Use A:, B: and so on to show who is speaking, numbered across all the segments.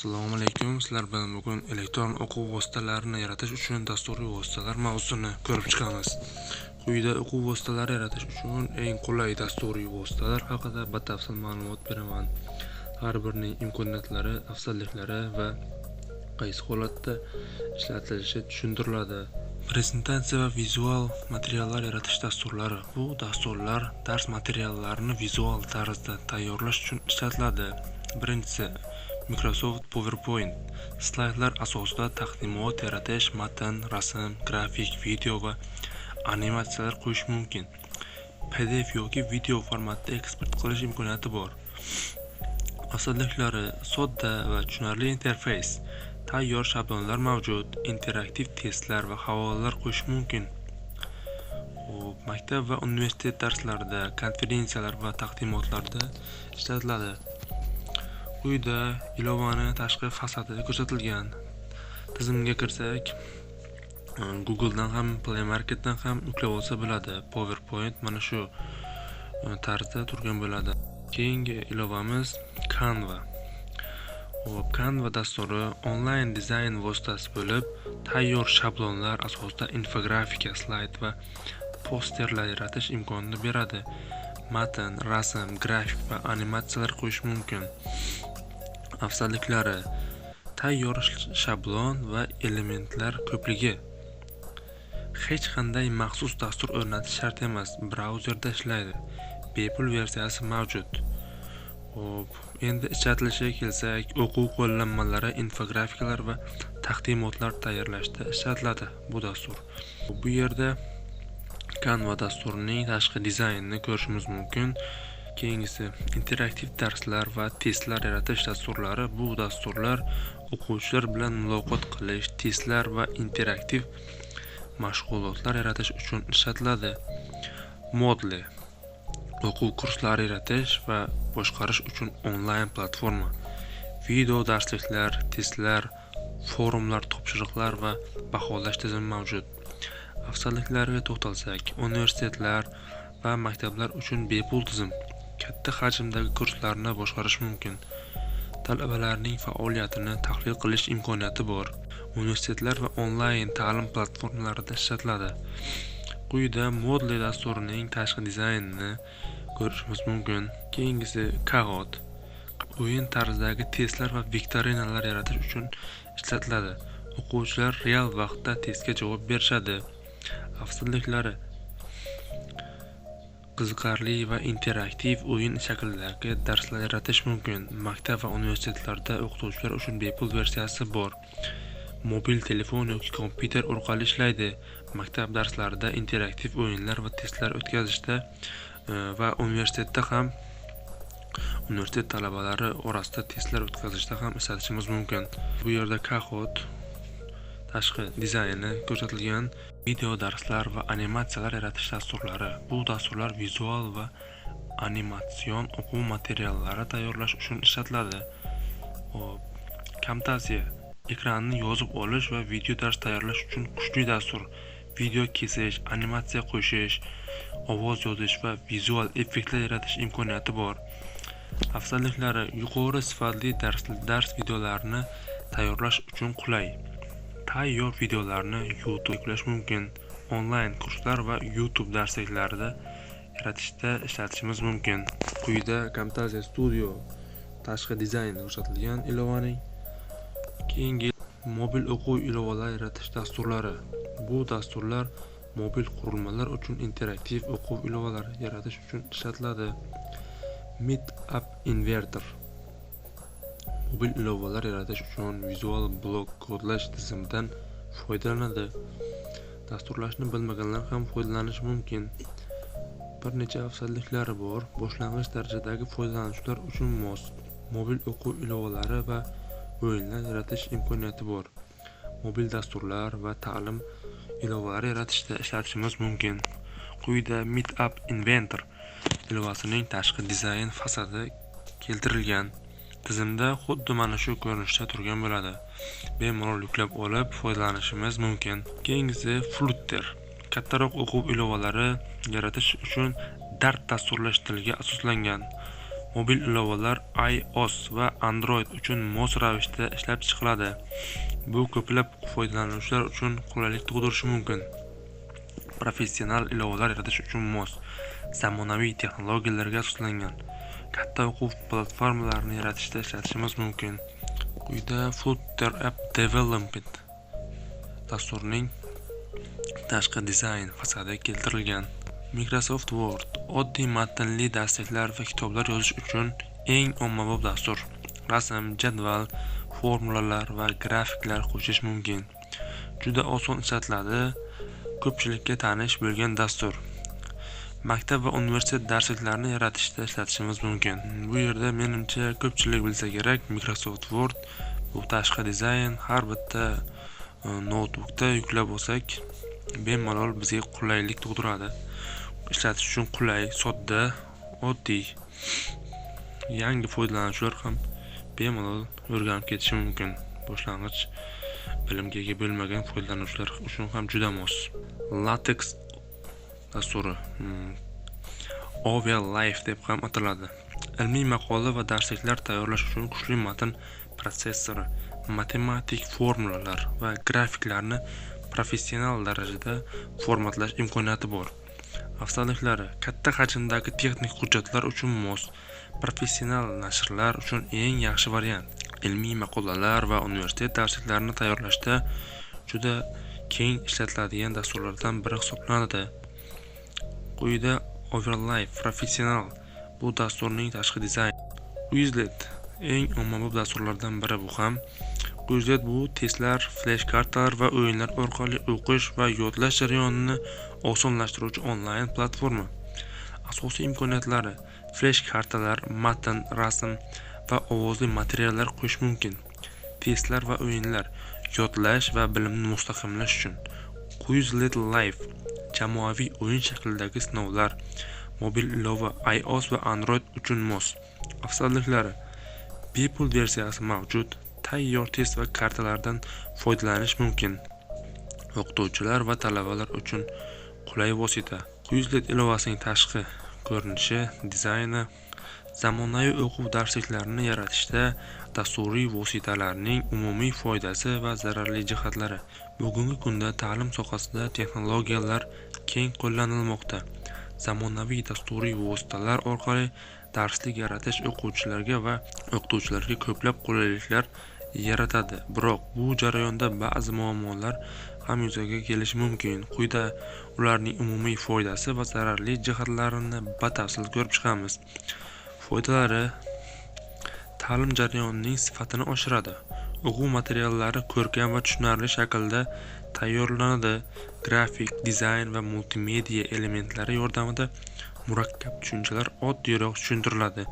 A: Assalomu alaykum. Sizlar bilan bugun elektron o'quv vositalarini yaratish uchun dasturiy vositalar mavzusini ko'rib chiqamiz. Quyida o'quv vositalari yaratish uchun eng qulay dasturiy vositalar haqida batafsil ma'lumot beraman. Har birining imkoniyatlari, afzalliklari va qaysi holatda ishlatilishi tushuntiriladi. Prezentatsiya va vizual materiallar yaratish dasturlari. Bu dasturlar dars materiallarini vizual tarzda tayyorlash uchun ishlatiladi. Birinchisi Microsoft PowerPoint. Slaydlar asosida taqdimot yaratish, matn, rasm, grafik, video va animatsiyalar qo'yish mumkin. PDF yoki video formatda eksport qilish imkoniyati bor. Afzalliklari: sodda va tushunarli interfeys. Tayyor shablonlar mavjud, interaktiv testlar va havolalar qo'yish mumkin. Maktab va universitet darslarida, konferensiyalar va taqdimotlarda ishlatiladi. Quyida ilovani tashqi fasadi ko'rsatilgan. Tizimga kirsak, Google'dan ham, Play Marketdan ham yuklab olsa bo'ladi. PowerPoint mana shu tarzda turgan bo'ladi. Keyingi ilovamiz Canva. Canva dasturi onlayn dizayn vositasi bo'lib, tayyor shablonlar asosida infografika, slayd va posterlar yaratish imkonini beradi. Matn, rasm, grafik va animatsiyalar qo'yish mumkin. Afzalliklari: tayyor shablon va elementlar ko'pligi. Hech qanday maxsus dastur o'rnatish shart emas, brauzerda ishlaydi. Bepul versiyasi mavjud. Endi ishlatilishiga kelsak, o'quv qo'llanmalari, infografikalar va taqdimotlar tayyorlashda ishlatiladi bu dastur. Bu yerda Canva dasturining tashqi dizaynini ko'rishimiz mumkin. Keyingisi interaktiv darslar va testlar yaratish dasturlari. Bu dasturlar o'quvchilar bilan muloqot qilish, testlar va interaktiv mashg'ulotlar yaratish uchun ishlatiladi. Moodle o'quv kurslari yaratish va boshqarish uchun onlayn platforma. Video darsliklar, testlar, forumlar, topshiriqlar va baholash tizimi mavjud. Afzalliklariga to'xtalsak, universitetlar va maktablar uchun bepul tizim. Katta hajmdagi kurslarni boshqarish mumkin. Talabalarning faoliyatini tahlil qilish imkoniyati bor. Universitetlar va onlayn ta'lim platformalarida ishlatiladi. Quyida Moodle dasturining tashqi dizaynini ko'rishimiz mumkin. Keyingisi Kahoot. O'yin tarzidagi testlar va viktorinalar yaratish uchun ishlatiladi. O'quvchilar real vaqtda testga javob berishadi. Afzalliklari: qiziqarli va interaktiv o'yin shaklidagi darslar yaratish mumkin. Maktab va universitetlarda o'qituvchilar uchun bepul versiyasi bor. Mobil telefon yoki kompyuter orqali ishlaydi. Maktab darslarida interaktiv o'yinlar va testlar o'tkazishda va universitetda ham universitet talabalari orasida testlar o'tkazishda ham ishlatishimiz mumkin. Bu yerda Kahoot tashqi dizayni ko'rsatilgan. Video darslar va animatsiyalar yaratish dasturlari. Bu dasturlar vizual va animatsion o'quv materiallari tayyorlash uchun ishlatiladi. Camtasia ekranni yozib olish va video dars tayyorlash uchun kuchli dastur. Video kesish, animatsiya qo'shish, ovoz yozish va vizual effektlar yaratish imkoniyati bor. Afzalliklari: yuqori sifatli dars videolarini tayyorlash uchun qulay. Tayyor videolarni YouTube yuklash mumkin. Onlayn kurslar va YouTube darsliklarida yaratishda ishlatishimiz mumkin. Quyida Camtasia Studio tashqi dizayni ko'rsatilgan ilovaning. Keyingi mobil o'quv ilovalari yaratish dasturlari. Bu dasturlar mobil qurilmalar uchun interaktiv o'quv ilovalari yaratish uchun ishlatiladi. Meetup Inverter mobil ilovalar yaratish uchun vizual blok kodlash tizimidan foydalanadi. Dasturlashni bilmaganlar ham foydalanishi mumkin. Bir necha afzalliklari bor. Boshlang'ich darajadagi foydalanuvchilar uchun mos. Mobil o'quv ilovalari va o'yinlar yaratish imkoniyati bor. Mobil dasturlar va ta'lim ilovalari yaratishda ishlatishimiz mumkin. Quyida Meetup Inventor ilovasining tashqi dizayn fasadi keltirilgan. Tizimda xuddi mana shu ko'rinishda turgan bo'ladi. Bemalol yuklab olib foydalanishimiz mumkin. Keyingisi Flutter. Kattaroq o'quv ilovalari yaratish uchun Dart dasturlash tiliga asoslangan. Mobil ilovalar iOS va Android uchun mos ravishda ishlab chiqiladi. Bu ko'plab foydalanuvchilar uchun qulaylik tug'dirishi mumkin. Professional ilovalar yaratish uchun mos, zamonaviy texnologiyalarga asoslangan katta o'quv platformalarini yaratishda ishlatishimiz mumkin. Quyida Flutter App Development dasturining tashqi dizayn fasadi keltirilgan. Microsoft Word oddiy matnli darsliklar va kitoblar yozish uchun eng ommabop dastur. Rasm, jadval, formulalar va grafiklar qo'shish mumkin. Juda oson ishlatiladi, ko'pchilikka tanish bo'lgan dastur. Maktab va universitet darsliklarini yaratishda ishlatishimiz mumkin. Bu yerda menimcha ko'pchilik bilsa kerak, Microsoft Word bu tashqi dizayn har bitta notebookda yuklab olsak, bemalol bizga qulaylik tug'diradi. Ishlatish uchun qulay, sodda, oddiy. Yangi foydalanuvchilar ham bemalol o'rganib ketishi mumkin. Boshlang'ich bilimga ega bo'lmagan foydalanuvchilar uchun ham juda mos. LaTeX dasturi Overlife deb ham ataladi. Ilmiy maqola va darsliklar tayyorlash uchun kuchli matn protsessori, matematik formulalar va grafiklarni professional darajada formatlash imkoniyati bor. Afzalliklari: katta hajmdagi texnik hujjatlar uchun mos, professional nashrlar uchun eng yaxshi variant. Ilmiy maqolalar va universitet darsliklarini tayyorlashda juda keng ishlatiladigan dasturlardan biri hisoblanadi. Quyida Overlife Professional bu dasturning tashqi dizayni. Quizlet eng ommabop dasturlardan biri bu ham. Quizlet bu testlar, flash kartalar va o'yinlar orqali o'qish va yodlash jarayonini osonlashtiruvchi onlayn platforma. Asosiy imkoniyatlari: flash kartalar, matn, rasm va ovozli materiallar qo'yish mumkin. Testlar va o'yinlar, yodlash va bilimni mustahkamlash uchun. Quizlet Live jamoaviy o'yin shaklidagi sinovlar, mobil ilova iOS va Android uchun mos. Afzalliklari: bepul versiyasi mavjud, tayyor test va kartalardan foydalanish mumkin. O'qituvchilar va talabalar uchun qulay vosita. Quizlet ilovasining tashqi ko'rinishi, dizayni zamonaviy o'quv darsliklarini yaratishda dasturiy vositalarning umumiy foydasi va zararli jihatlari. Bugungi kunda ta'lim sohasida texnologiyalar keng qo'llanilmoqda. Zamonaviy dasturiy vositalar orqali darslik yaratish o'quvchilarga va o'qituvchilarga ko'plab qulayliklar yaratadi. Biroq bu jarayonda ba'zi muammolar ham yuzaga kelishi mumkin. Quyida ularning umumiy foydasi va zararli jihatlarini batafsil ko'rib chiqamiz. Foydalari: ta'lim jarayonining sifatini oshiradi. O'quv materiallari ko'rkam va tushunarli shaklda tayyorlanadi. Grafik, dizayn va multimedia elementlari yordamida murakkab tushunchalar oddiyroq tushuntiriladi.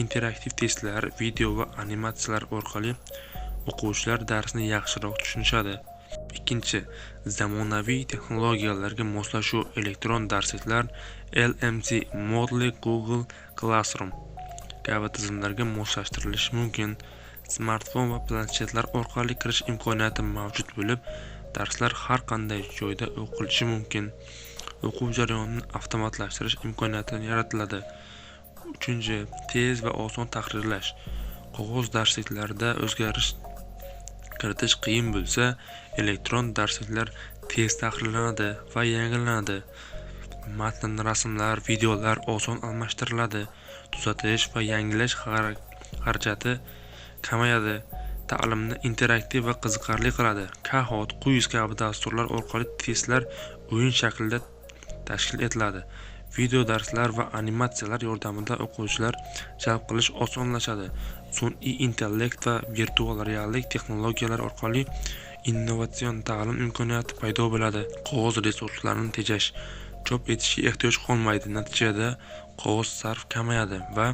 A: Interaktiv testlar, video va animatsiyalar orqali o'quvchilar darsni yaxshiroq tushunishadi. Ikkinchi, zamonaviy texnologiyalarga moslashuv elektron darsliklar LMC, Moodle, Google Classroom kabi tizimlarga moslashtirilishi mumkin. Smartfon va planshetlar orqali kirish imkoniyati mavjud bo'lib, darslar har qanday joyda o'qilishi mumkin. O'quv jarayonini avtomatlashtirish imkoniyati yaratiladi. Uchinchi, tez va oson tahrirlash. Qog'oz darsliklarda o'zgarish kiritish qiyin bo'lsa, elektron darsliklar tez tahrirlanadi va yangilanadi. Matn, rasmlar, videolar oson almashtiriladi. Tuzatish va yangilash xarajati kamayadi. Ta'limni interaktiv va qiziqarli qiladi. Kahoot, quiz kabi dasturlar orqali testlar o'yin shaklida tashkil etiladi. Video darslar va animatsiyalar yordamida o'quvchilar jalb qilish osonlashadi. Sun'iy intellekt va virtual reallik texnologiyalar orqali innovatsion ta'lim imkoniyati paydo bo'ladi. Qog'oz resurslarini tejash, chop etishga ehtiyoj qolmaydi. Natijada qog'oz sarf kamayadi va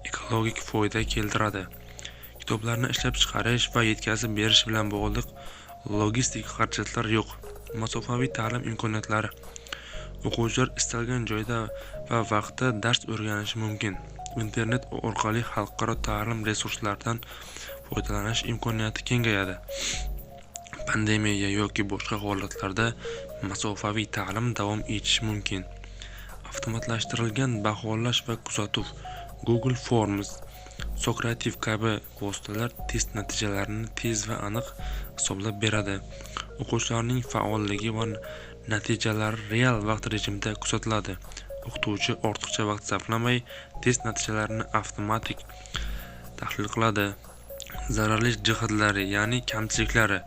A: ekologik foyda keltiradi. Kitoblarni ishlab chiqarish va yetkazib berish bilan bog'liq logistik xarajatlar yo'q. Masofaviy ta'lim imkoniyatlari: o'quvchilar istalgan joyda va vaqtda dars o'rganishi mumkin. Internet orqali xalqaro ta'lim resurslaridan foydalanish imkoniyati kengayadi. Pandemiya yoki boshqa holatlarda masofaviy ta'lim davom etishi mumkin. Avtomatlashtirilgan baholash va kuzatuv: Google Forms, Socrative kabi vositalar test natijalarini tez va aniq hisoblab beradi. O'quvchilarning faolligi va natijalari real vaqt rejimida kuzatiladi. O'qituvchi ortiqcha vaqt sarflamay, test natijalarini avtomatik tahlil qiladi. Zararli jihatlari, ya'ni kamchiliklari,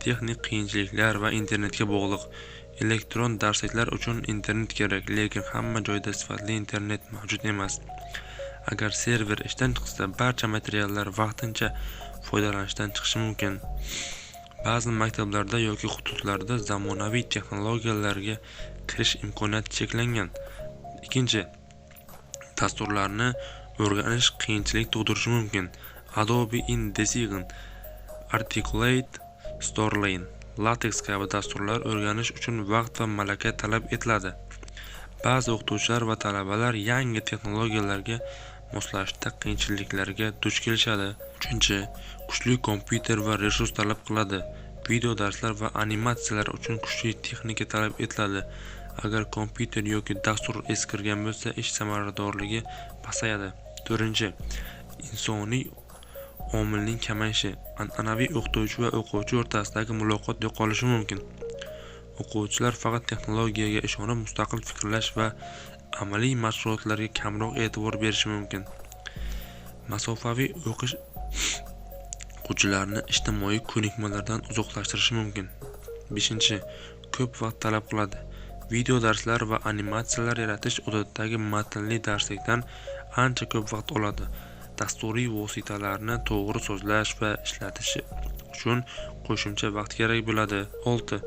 A: texnik qiyinchiliklar va internetga bog'liq. Elektron darsliklar uchun internet kerak, lekin hamma joyda sifatli internet mavjud emas. Agar server ishdan chiqsa, barcha materiallar vaqtincha foydalanishdan chiqishi mumkin. Ba'zi maktablarda yoki hududlarda zamonaviy texnologiyalarga kirish imkoniyati cheklangan. Ikkinchi, dasturlarni o'rganish qiyinchilik tug'dirishi mumkin. Adobe InDesign, Articulate, Storyline, LaTeX kabi dasturlar o'rganish uchun vaqt va malaka talab etiladi. Ba'zi o'qituvchilar va talabalar yangi texnologiyalarga moslashishda qiyinchiliklarga duch kelishadi. Uchinchi, kuchli kompyuter va resurs talab qiladi. Video darslar va animatsiyalar uchun kuchli texnika talab etiladi. Agar kompyuter yoki dastur eskirgan bo'lsa, ish samaradorligi pasayadi. To'rtinchi, insoniy omilning kamayishi. An'anaviy o'qituvchi va o'quvchi o'rtasidagi muloqot yo'qolishi mumkin. O'quvchilar faqat texnologiyaga ishonib mustaqil fikrlash va amaliy mashg'ulotlarga kamroq e'tibor berishi mumkin. Masofaviy o'qish o'quvchilarni ijtimoiy ko'nikmalardan uzoqlashtirishi mumkin. 5. Ko'p vaqt talab qiladi. Video darslar va animatsiyalar yaratish odatdagi matnli darslikdan ancha ko'p vaqt oladi. Dasturiy vositalarni to'g'ri sozlash va ishlatish uchun qo'shimcha vaqt kerak bo'ladi. 6.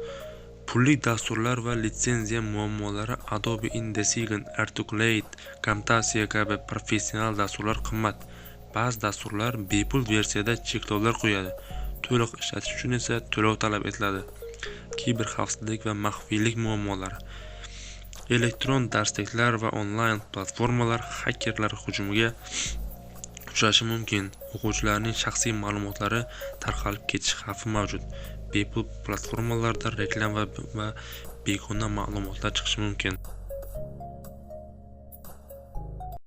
A: Pulli dasturlar va litsenziya muammolari. Adobe InDesign, Articulate, Camtasia kabi professional dasturlar qimmat. Ba'zi dasturlar bepul versiyada cheklovlar qo'yadi. To'liq ishlatish uchun esa to'lov talab etiladi. Kiber xavfsizlik va maxfiylik muammolari. Elektron darsliklar va onlayn platformalar xakerlar hujumiga uchrashi mumkin. O'quvchilarning shaxsiy ma'lumotlari tarqalib ketish xavfi mavjud. Bepul platformalarda reklama va begona ma'lumotlar chiqishi mumkin.